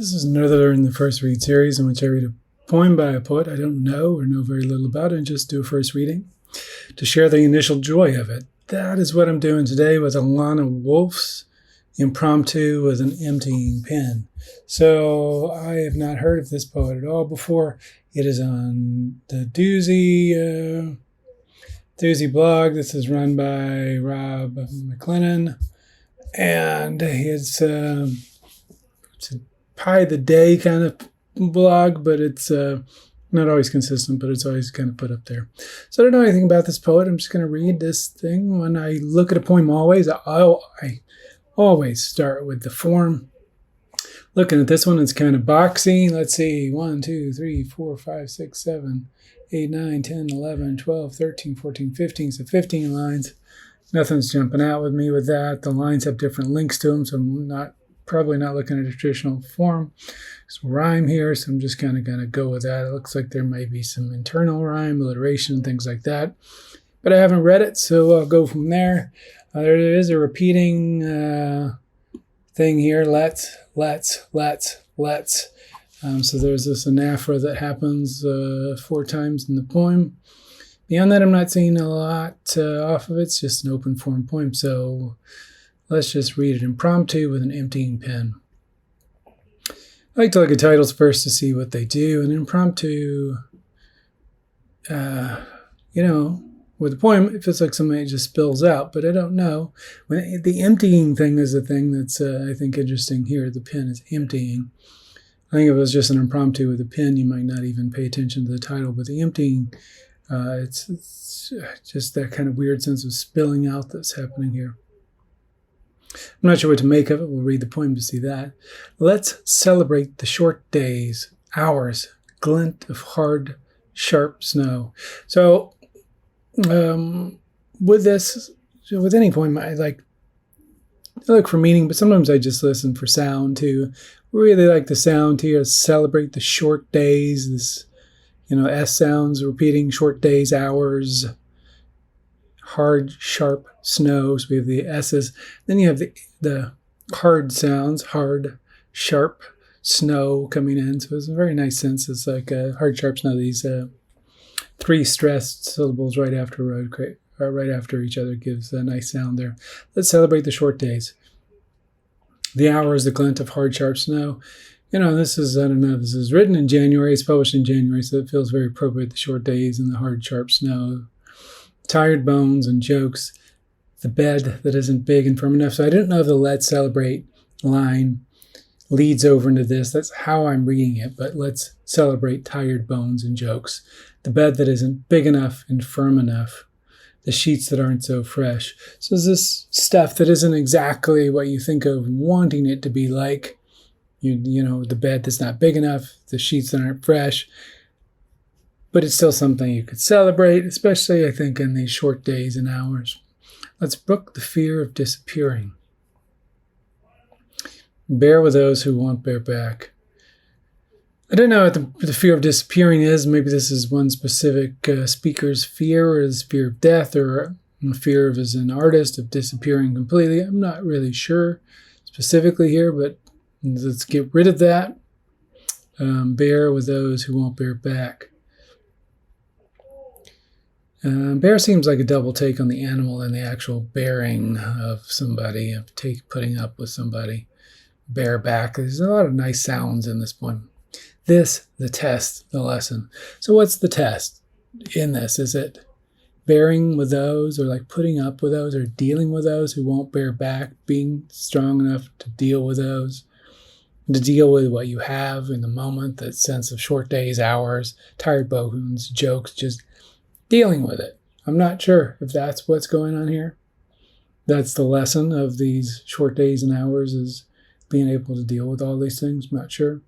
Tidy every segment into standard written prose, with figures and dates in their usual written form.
This is another in the first read series in which I read a poem by a poet I don't know or know very little about and just do a first reading to share the initial joy of it. That is what I'm doing today with Elana Wolff's Impromptu with an Emptying Pen. So I have not heard of this poet at all before. It is on the Doozy blog. This is run by Rob McLennan, and it's a pie the day kind of blog, but it's not always consistent, but it's always kind of put up there. So I don't know anything about this poet. I'm just going to read this thing. When I look at a poem, I always start with the form. Looking at this one, it's kind of boxy. Let's see, 1, 2, 3, 4, 5, 6, 7, 8, 9, 10, 11, 12, 13, 14, 15. So 15 lines. Nothing's jumping out with me with that. The lines have different links to them, so I'm probably not looking at a traditional form. There's rhyme here, so I'm just kind of going to go with that. It looks like there might be some internal rhyme, alliteration, things like that. But I haven't read it, so I'll go from there. There is a repeating thing here. Let's. So there's this anaphora that happens 4 times in the poem. Beyond that, I'm not seeing a lot off of it. It's just an open form poem. So let's just read it. Impromptu with an emptying pen. I like to look at titles first to see what they do. And impromptu, with the poem, it feels like something just spills out, but I don't know. The emptying thing is the thing that's, I think, interesting here. The pen is emptying. I think if it was just an impromptu with a pen, you might not even pay attention to the title. But the emptying, it's just that kind of weird sense of spilling out that's happening here. I'm not sure what to make of it. We'll read the poem to see that. Let's celebrate the short days, hours, glint of hard, sharp snow. So with any poem, I look for meaning, but sometimes I just listen for sound too. Really like the sound here. Celebrate the short days. This, S sounds repeating, short days, hours, hard, sharp snow. So we have the S's. Then you have the hard sounds, hard, sharp snow coming in. So it's a very nice sense. It's like hard, sharp snow. These 3 stressed syllables right after each other gives a nice sound there. Let's celebrate the short days. The hours, the glint of hard, sharp snow. This is written in January. It's published in January, so it feels very appropriate. The short days and the hard, sharp snow. Tired bones and jokes. The bed that isn't big and firm enough. So I don't know if the let's celebrate line leads over into this. That's how I'm reading it, but let's celebrate tired bones and jokes. The bed that isn't big enough and firm enough. The sheets that aren't so fresh. So it's this stuff that isn't exactly what you think of wanting it to be like. The bed that's not big enough, the sheets that aren't fresh. But it's still something you could celebrate, especially, I think, in these short days and hours. Let's brook the fear of disappearing. Bear with those who won't bear back. I don't know what the fear of disappearing is. Maybe this is one specific speaker's fear, or his fear of death, or a fear of, as an artist, of disappearing completely. I'm not really sure specifically here, but let's get rid of that. Bear with those who won't bear back. Bear seems like a double take on the animal and the actual bearing of somebody, of putting up with somebody. Bear back. There's a lot of nice sounds in this poem. This, the test, the lesson. So what's the test in this? Is it bearing with those, or like putting up with those, or dealing with those who won't bear back, being strong enough to deal with those, to deal with what you have in the moment, that sense of short days, hours, tired bones, jokes, just dealing with it. I'm not sure if that's what's going on here. That's the lesson of these short days and hours, is being able to deal with all these things. I'm not sure.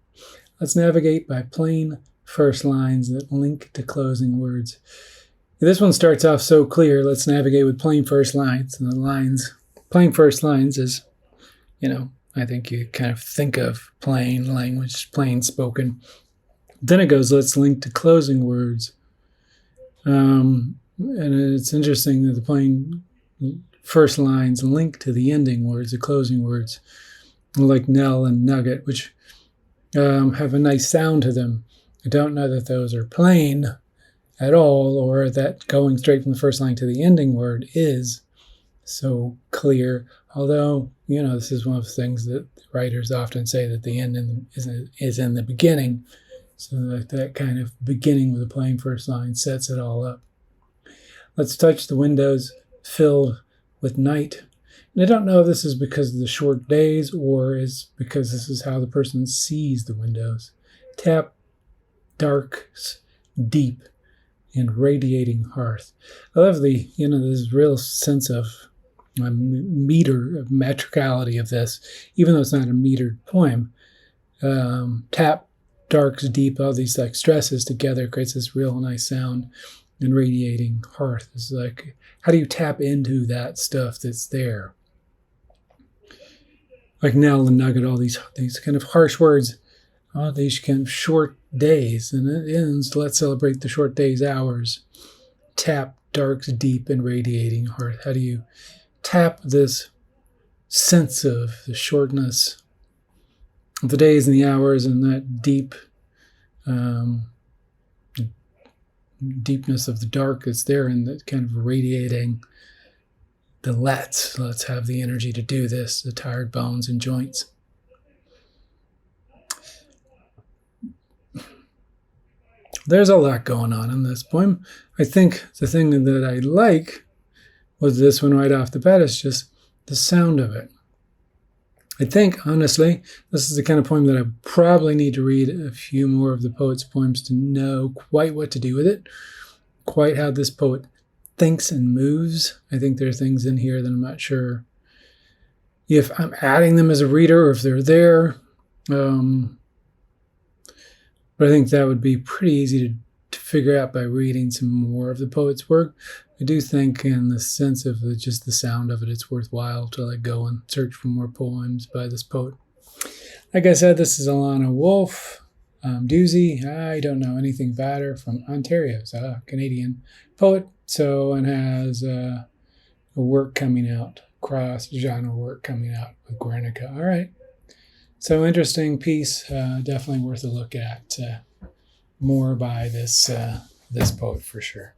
Let's navigate by plain first lines that link to closing words. This one starts off so clear. Let's navigate with plain first lines. And plain first lines is, I think you kind of think of plain language, plain spoken. Then it goes, let's link to closing words. And it's interesting that the plain first lines link to the ending words, the closing words, like Nell and Nugget, which have a nice sound to them. I don't know that those are plain at all, or that going straight from the first line to the ending word is so clear. Although, this is one of the things that writers often say, that the end is in the beginning. So that kind of beginning with a plain first line sets it all up. Let's touch the windows filled with night. And I don't know if this is because of the short days or is because this is how the person sees the windows. Tap darks deep and radiating hearth. I love this real sense of metricality of this, even though it's not a metered poem. Tap darks deep, all these like stresses together creates this real nice sound. And radiating hearth is like, how do you tap into that stuff that's there? Like now the nugget, all these kind of harsh words, all these kind of short days, and it ends, let's celebrate the short days, hours. Tap darks deep and radiating hearth. How do you tap this sense of the shortness of the days and the hours and that deepness of the dark that's there, and that kind of radiating the let's have the energy to do this, the tired bones and joints. There's a lot going on in this poem. I think the thing that I like with this one right off the bat is just the sound of it. I think, honestly, this is the kind of poem that I probably need to read a few more of the poet's poems to know quite what to do with it, quite how this poet thinks and moves. I think there are things in here that I'm not sure if I'm adding them as a reader or if they're there. But I think that would be pretty easy to figure out by reading some more of the poet's work. I do think in the sense of just the sound of it, it's worthwhile to go and search for more poems by this poet. Like I said, this is Elana Wolff. Doozy, I don't know anything about her, from Ontario. It's a Canadian poet, and has a work coming out, cross-genre work coming out with Guernica. All right. So interesting piece, definitely worth a look at. More by this poet for sure.